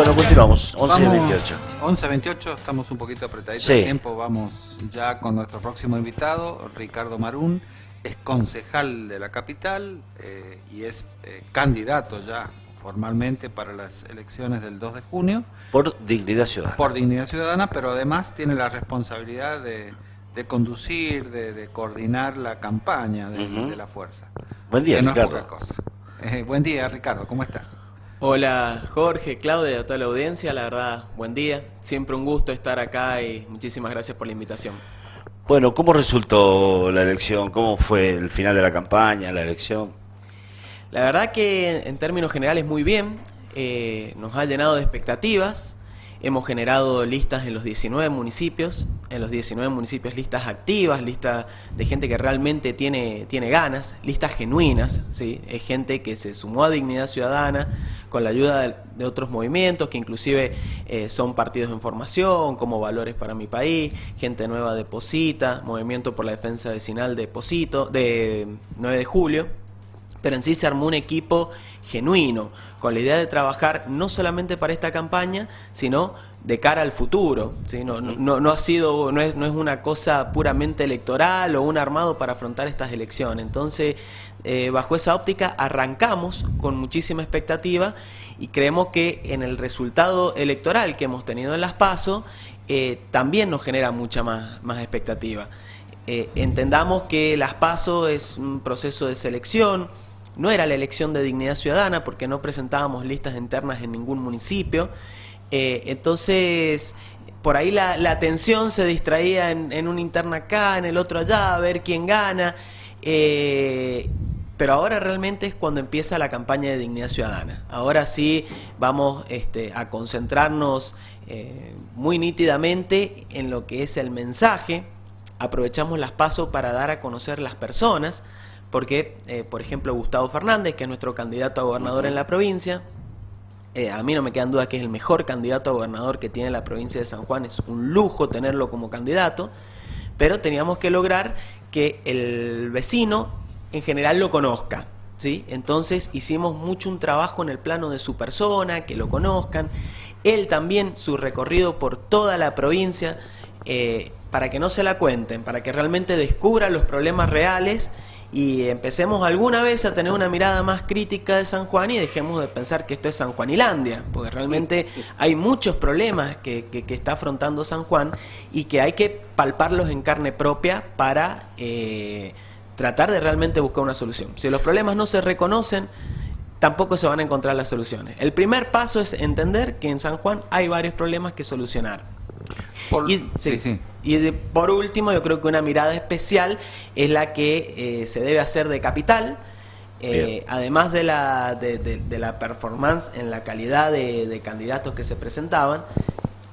Bueno, continuamos, 11 y Vamos, 28. 11:28, estamos un poquito apretaditos Sí. de tiempo. Vamos ya con nuestro próximo invitado, Ricardo Marún. Es concejal de la capital y es candidato ya formalmente para las elecciones del 2 de junio. Por Dignidad Ciudadana. Por Dignidad Ciudadana, pero además tiene la responsabilidad de conducir, de coordinar la campaña de la fuerza. Buen día, que no Ricardo. es poca cosa. Buen día, Ricardo, ¿cómo estás? Hola Jorge, Claudia, a toda la audiencia, la verdad, buen día. Siempre un gusto estar acá y muchísimas gracias por la invitación. Bueno, ¿cómo resultó la elección? ¿Cómo fue el final de la campaña, la elección? La verdad que en términos generales muy bien, nos ha llenado de expectativas. Hemos generado listas en los 19 municipios, listas activas, listas de gente que realmente tiene ganas, listas genuinas, ¿sí? Es gente que se sumó a Dignidad Ciudadana con la ayuda de otros movimientos que inclusive son partidos en formación, como Valores para mi País, Gente Nueva de Posita, Movimiento por la Defensa Vecinal de Posito, de 9 de julio. Pero en sí se armó un equipo genuino, con la idea de trabajar no solamente para esta campaña, sino de cara al futuro, ¿sí? No es una cosa puramente electoral o un armado para afrontar estas elecciones. Entonces, bajo esa óptica arrancamos con muchísima expectativa y creemos que en el resultado electoral que hemos tenido en las PASO también nos genera mucha más expectativa. Entendamos que las PASO es un proceso de selección. No era la elección de Dignidad Ciudadana porque no presentábamos listas internas en ningún municipio. Entonces, por ahí la atención se distraía en una interna acá, en el otro allá, a ver quién gana. Pero ahora realmente es cuando empieza la campaña de Dignidad Ciudadana. Ahora sí vamos a concentrarnos muy nítidamente en lo que es el mensaje. Aprovechamos las PASO para dar a conocer las personas. Porque, por ejemplo, Gustavo Fernández, que es nuestro candidato a gobernador en la provincia, a mí no me quedan dudas que es el mejor candidato a gobernador que tiene la provincia de San Juan, es un lujo tenerlo como candidato, pero teníamos que lograr que el vecino en general lo conozca, ¿sí? Entonces hicimos mucho un trabajo en el plano de su persona, que lo conozcan, él también, su recorrido por toda la provincia, para que no se la cuenten, para que realmente descubran los problemas reales y empecemos alguna vez a tener una mirada más crítica de San Juan y dejemos de pensar que esto es San Juanilandia, porque realmente hay muchos problemas que está afrontando San Juan y que hay que palparlos en carne propia para tratar de realmente buscar una solución. Si los problemas no se reconocen, tampoco se van a encontrar las soluciones. El primer paso es entender que en San Juan hay varios problemas que solucionar. Por último, yo creo que una mirada especial es la que se debe hacer de capital, además de la performance en la calidad de candidatos que se presentaban.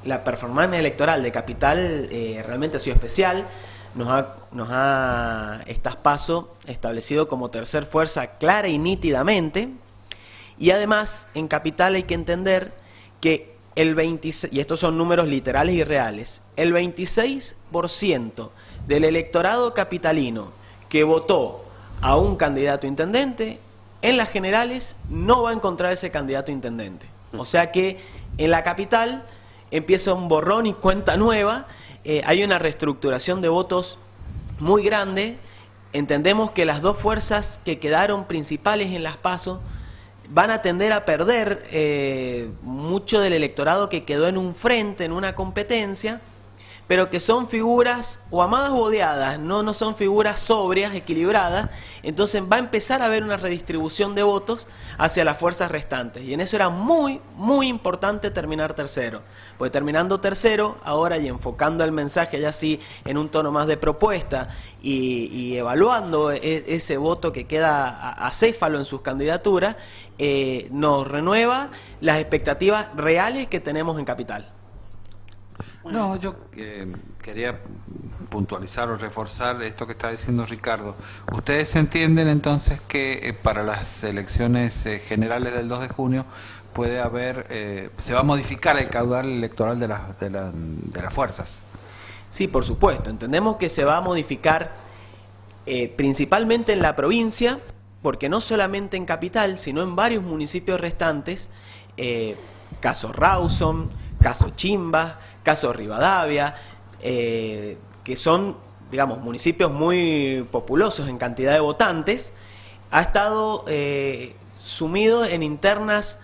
La performance electoral de capital realmente ha sido especial. Nos ha estas PASO establecido como tercer fuerza clara y nítidamente. Y además, en capital hay que entender que el 26, y estos son números literales y reales, el 26% del electorado capitalino que votó a un candidato intendente, en las generales no va a encontrar ese candidato intendente. O sea que en la capital empieza un borrón y cuenta nueva, hay una reestructuración de votos muy grande. Entendemos que las dos fuerzas que quedaron principales en las PASO van a tender a perder mucho del electorado que quedó en un frente, en una competencia, pero que son figuras o amadas o odiadas, no son figuras sobrias, equilibradas. Entonces va a empezar a haber una redistribución de votos hacia las fuerzas restantes, y en eso era muy, muy importante terminar tercero, porque terminando tercero, ahora y enfocando el mensaje ya sí en un tono más de propuesta y evaluando ese voto que queda acéfalo en sus candidaturas, nos renueva las expectativas reales que tenemos en capital. No, yo quería puntualizar o reforzar esto que está diciendo Ricardo. ¿Ustedes entienden entonces que para las elecciones generales del 2 de junio puede haber, se va a modificar el caudal electoral de las fuerzas? Sí, por supuesto. Entendemos que se va a modificar principalmente en la provincia, porque no solamente en capital, sino en varios municipios restantes, caso Rawson, caso Chimba, caso Rivadavia, que son, digamos, municipios muy populosos en cantidad de votantes, ha estado sumido en internas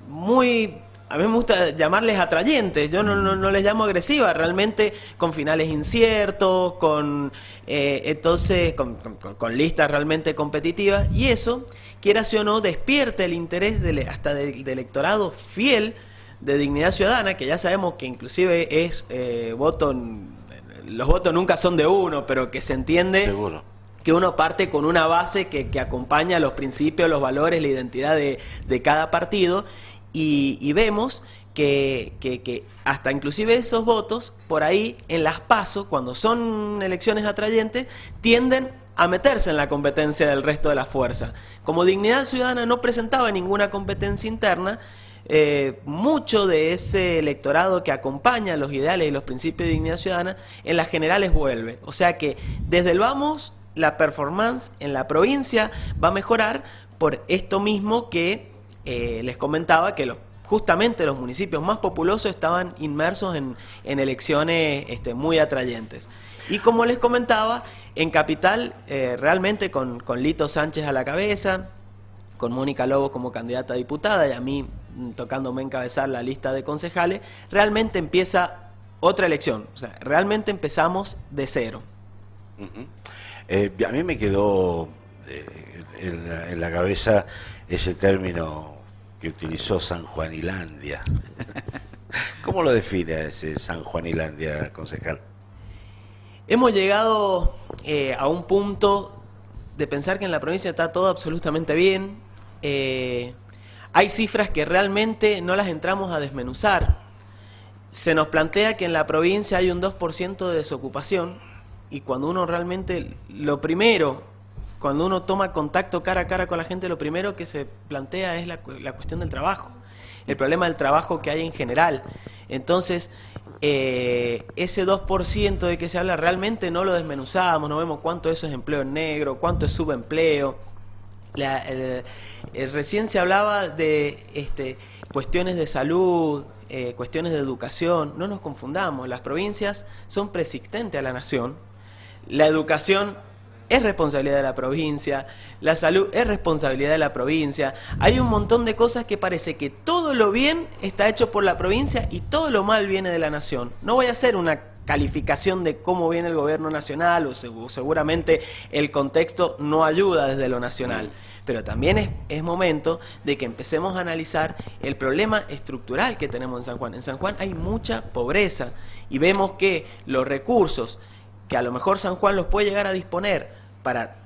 muy, a mí me gusta llamarles atrayentes, yo no les llamo agresivas, realmente con finales inciertos, entonces con listas realmente competitivas, y eso, quieras o no, despierta el interés hasta del electorado fiel de Dignidad Ciudadana, que ya sabemos que inclusive es los votos nunca son de uno, pero que se entiende. Seguro. Que uno parte con una base que acompaña los principios, los valores, la identidad de cada partido, y vemos que hasta inclusive esos votos, por ahí en las PASO, cuando son elecciones atrayentes, tienden a meterse en la competencia del resto de las fuerzas. Como Dignidad Ciudadana no presentaba ninguna competencia interna, mucho de ese electorado que acompaña los ideales y los principios de Dignidad Ciudadana, en las generales vuelve. O sea que desde el vamos, la performance en la provincia va a mejorar por esto mismo que les comentaba, que justamente los municipios más populosos estaban inmersos en elecciones muy atrayentes. Y como les comentaba, en Capital, realmente con Lito Sánchez a la cabeza, con Mónica Lobo como candidata a diputada y a mí tocándome encabezar la lista de concejales, realmente empieza otra elección. O sea, realmente empezamos de cero. A mí me quedó en la cabeza ese término que utilizó Sanjuanilandia. ¿Cómo lo define ese Sanjuanilandia, concejal? Hemos llegado a un punto de pensar que en la provincia está todo absolutamente bien. Hay cifras que realmente no las entramos a desmenuzar. Se nos plantea que en la provincia hay un 2% de desocupación, y cuando uno realmente, cuando uno toma contacto cara a cara con la gente, lo primero que se plantea es la cuestión del trabajo, el problema del trabajo que hay en general. Entonces, ese 2% de que se habla realmente no lo desmenuzamos, no vemos cuánto eso es empleo en negro, cuánto es subempleo. Recién se hablaba de cuestiones de salud, cuestiones de educación. No nos confundamos, las provincias son preexistentes a la nación. La educación es responsabilidad de la provincia, la salud es responsabilidad de la provincia. Hay un montón de cosas que parece que todo lo bien está hecho por la provincia y todo lo mal viene de la nación. No voy a hacer una calificación de cómo viene el gobierno nacional, o seguramente el contexto no ayuda desde lo nacional, pero también es momento de que empecemos a analizar el problema estructural que tenemos en San Juan. En San Juan hay mucha pobreza y vemos que los recursos que a lo mejor San Juan los puede llegar a disponer para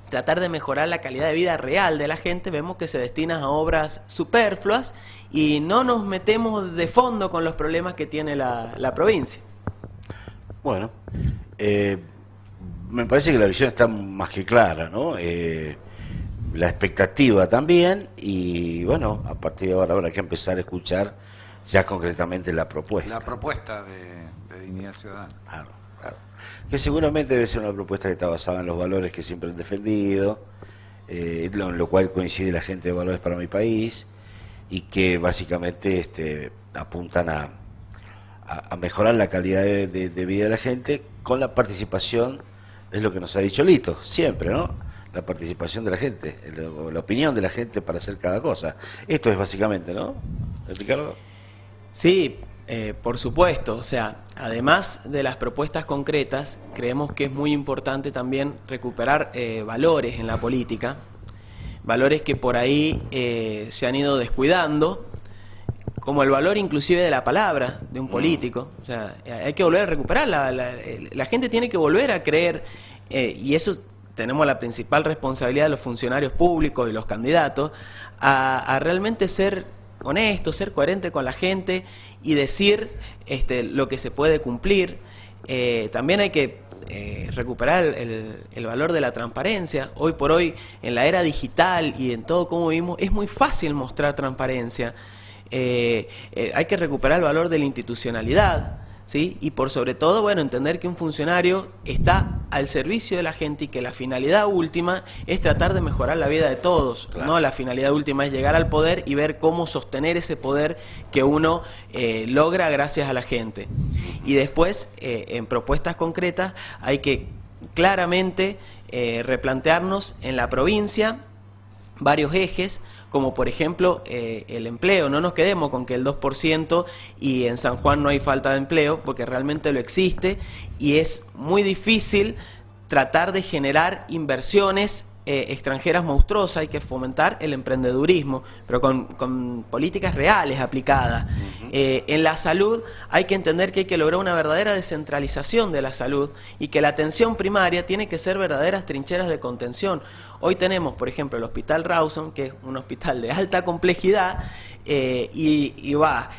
tratar de mejorar la calidad de vida real de la gente, vemos que se destina a obras superfluas y no nos metemos de fondo con los problemas que tiene la provincia. Bueno, me parece que la visión está más que clara, ¿no? La expectativa también, y bueno, a partir de ahora habrá que empezar a escuchar ya concretamente la propuesta. La propuesta de Dignidad Ciudadana. Claro. Que seguramente debe ser una propuesta que está basada en los valores que siempre han defendido, en lo cual coincide la gente de Valores para mi País, y que básicamente apuntan a mejorar la calidad de vida de la gente con la participación, es lo que nos ha dicho Lito, siempre, ¿no? La participación de la gente, la opinión de la gente para hacer cada cosa. Esto es básicamente, ¿no, Ricardo? Sí, por supuesto. O sea, además de las propuestas concretas, creemos que es muy importante también recuperar valores en la política, valores que por ahí se han ido descuidando, como el valor inclusive de la palabra de un político. O sea, hay que volver a recuperar, la gente tiene que volver a creer, y eso tenemos la principal responsabilidad de los funcionarios públicos y los candidatos, a realmente ser honestos, ser coherentes con la gente y decir lo que se puede cumplir. También hay que recuperar el valor de la transparencia. Hoy por hoy, en la era digital y en todo como vivimos, es muy fácil mostrar transparencia. Hay que recuperar el valor de la institucionalidad, ¿sí? Y por sobre todo, bueno, entender que un funcionario está al servicio de la gente y que la finalidad última es tratar de mejorar la vida de todos, claro. ¿no? La finalidad última es llegar al poder y ver cómo sostener ese poder que uno logra gracias a la gente. Y después, en propuestas concretas, hay que claramente replantearnos en la provincia varios ejes, como por ejemplo el empleo. No nos quedemos con que el 2% y en San Juan no hay falta de empleo, porque realmente lo existe y es muy difícil tratar de generar inversiones extranjeras monstruosas. Hay que fomentar el emprendedurismo, pero con políticas reales aplicadas. En la salud hay que entender que hay que lograr una verdadera descentralización de la salud y que la atención primaria tiene que ser verdaderas trincheras de contención. Hoy tenemos, por ejemplo, el Hospital Rawson, que es un hospital de alta complejidad, y va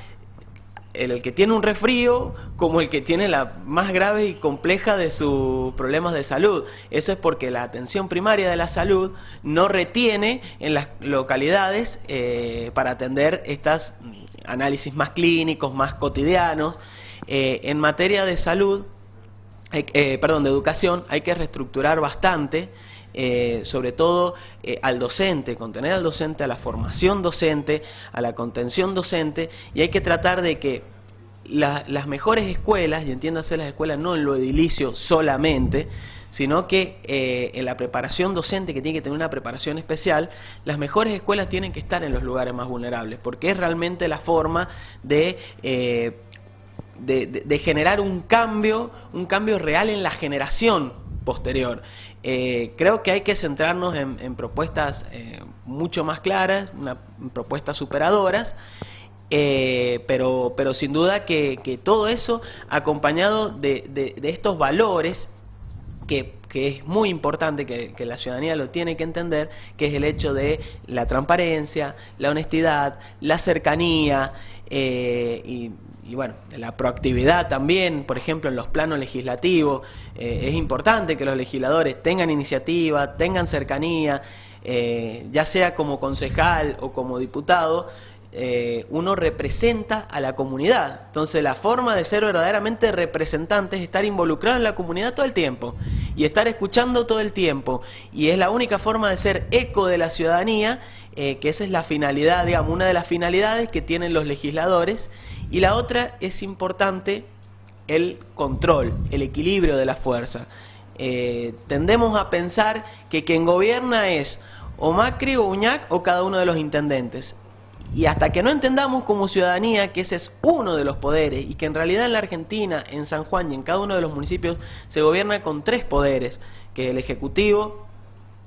el que tiene un resfrío como el que tiene la más grave y compleja de sus problemas de salud. Eso es porque la atención primaria de la salud no retiene en las localidades para atender estos análisis más clínicos, más cotidianos. En materia de salud, de educación, hay que reestructurar bastante. Sobre todo al docente, contener al docente, a la formación docente, a la contención docente, y hay que tratar de que las mejores escuelas, y entiéndase las escuelas no en lo edilicio solamente, sino que en la preparación docente, que tiene que tener una preparación especial, las mejores escuelas tienen que estar en los lugares más vulnerables, porque es realmente la forma de generar un cambio real en la generación posterior. Creo que hay que centrarnos en propuestas mucho más claras, propuestas superadoras, pero sin duda que todo eso acompañado de estos valores que es muy importante, que la ciudadanía lo tiene que entender, que es el hecho de la transparencia, la honestidad, la cercanía y bueno, la proactividad también, por ejemplo, en los planos legislativos. Es importante que los legisladores tengan iniciativa, tengan cercanía, ya sea como concejal o como diputado. Uno representa a la comunidad. Entonces la forma de ser verdaderamente representante es estar involucrado en la comunidad todo el tiempo y estar escuchando todo el tiempo, y es la única forma de ser eco de la ciudadanía, que esa es la finalidad, digamos, una de las finalidades que tienen los legisladores. Y la otra es importante, el control, el equilibrio de la fuerza. Tendemos a pensar que quien gobierna es o Macri o Uñac o cada uno de los intendentes. Y hasta que no entendamos como ciudadanía que ese es uno de los poderes y que en realidad en la Argentina, en San Juan y en cada uno de los municipios se gobierna con 3 poderes, que es el Ejecutivo,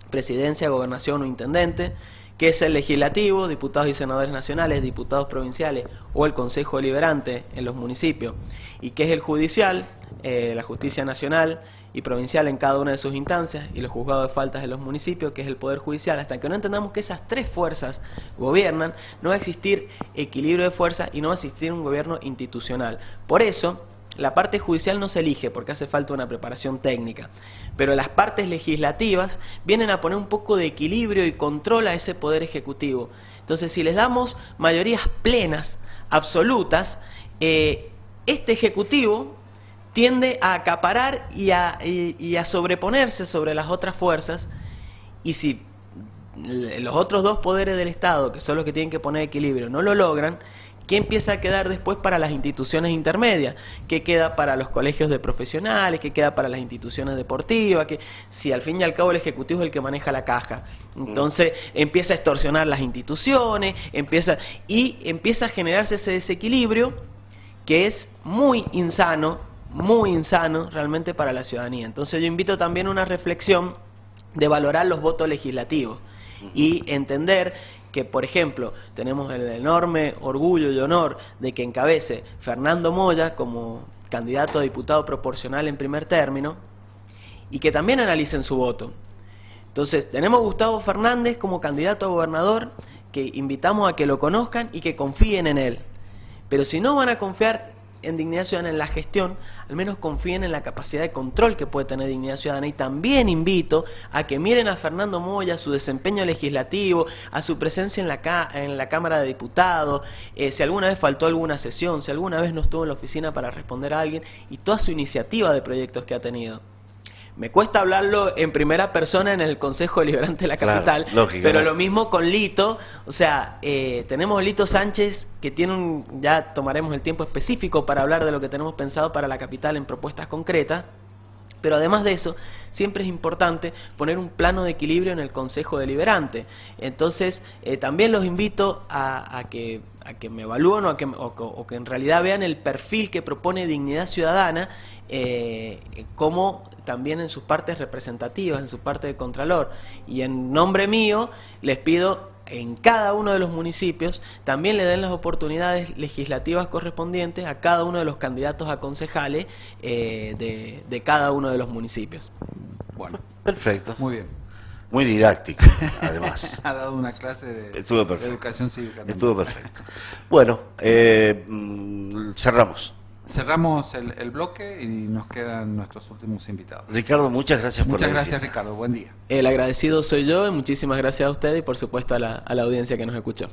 Presidencia, Gobernación o Intendente, que es el Legislativo, diputados y senadores nacionales, diputados provinciales o el Consejo Deliberante en los municipios, y que es el Judicial, la Justicia Nacional y provincial en cada una de sus instancias, y los juzgados de faltas de los municipios, que es el Poder Judicial. Hasta que no entendamos que esas 3 fuerzas gobiernan, no va a existir equilibrio de fuerzas y no va a existir un gobierno institucional. Por eso, la parte judicial no se elige porque hace falta una preparación técnica, pero las partes legislativas vienen a poner un poco de equilibrio y control a ese poder ejecutivo. Entonces, si les damos mayorías plenas, absolutas, este ejecutivo tiende a acaparar y a sobreponerse sobre las otras fuerzas, y si los otros 2 poderes del Estado, que son los que tienen que poner equilibrio, no lo logran, ¿qué empieza a quedar después para las instituciones intermedias? ¿Qué queda para los colegios de profesionales? ¿Qué queda para las instituciones deportivas? Si al fin y al cabo el Ejecutivo es el que maneja la caja. Entonces empieza a extorsionar las instituciones, empieza a generarse ese desequilibrio que es muy insano realmente para la ciudadanía. Entonces yo invito también a una reflexión de valorar los votos legislativos y entender que, por ejemplo, tenemos el enorme orgullo y honor de que encabece Fernando Moya como candidato a diputado proporcional en primer término, y que también analicen su voto. Entonces, tenemos a Gustavo Fernández como candidato a gobernador, que invitamos a que lo conozcan y que confíen en él. Pero si no van a confiar en Dignidad Ciudadana, en la gestión, al menos confíen en la capacidad de control que puede tener Dignidad Ciudadana. Y también invito a que miren a Fernando Moya, su desempeño legislativo, a su presencia en la Cámara de Diputados, si alguna vez faltó alguna sesión, si alguna vez no estuvo en la oficina para responder a alguien, y toda su iniciativa de proyectos que ha tenido. Me cuesta hablarlo en primera persona en el Consejo Deliberante de la Capital, claro, pero lo mismo con Lito. O sea, tenemos Lito Sánchez, que tiene ya tomaremos el tiempo específico para hablar de lo que tenemos pensado para la capital en propuestas concretas. Pero además de eso, siempre es importante poner un plano de equilibrio en el Consejo Deliberante. Entonces, también los invito a que me evalúen o que en realidad vean el perfil que propone Dignidad Ciudadana, como también en sus partes representativas, en su parte de Contralor. Y en nombre mío, les pido en cada uno de los municipios también le den las oportunidades legislativas correspondientes a cada uno de los candidatos a concejales de cada uno de los municipios. Bueno, perfecto. muy bien. Muy didáctico, además. Ha dado una clase de educación cívica. Estuvo perfecto. Bueno, cerramos. Cerramos el bloque y nos quedan nuestros últimos invitados. Ricardo, muchas gracias por la visita. Muchas gracias, Ricardo. Buen día. El agradecido soy yo y muchísimas gracias a ustedes y por supuesto a la audiencia que nos escuchó.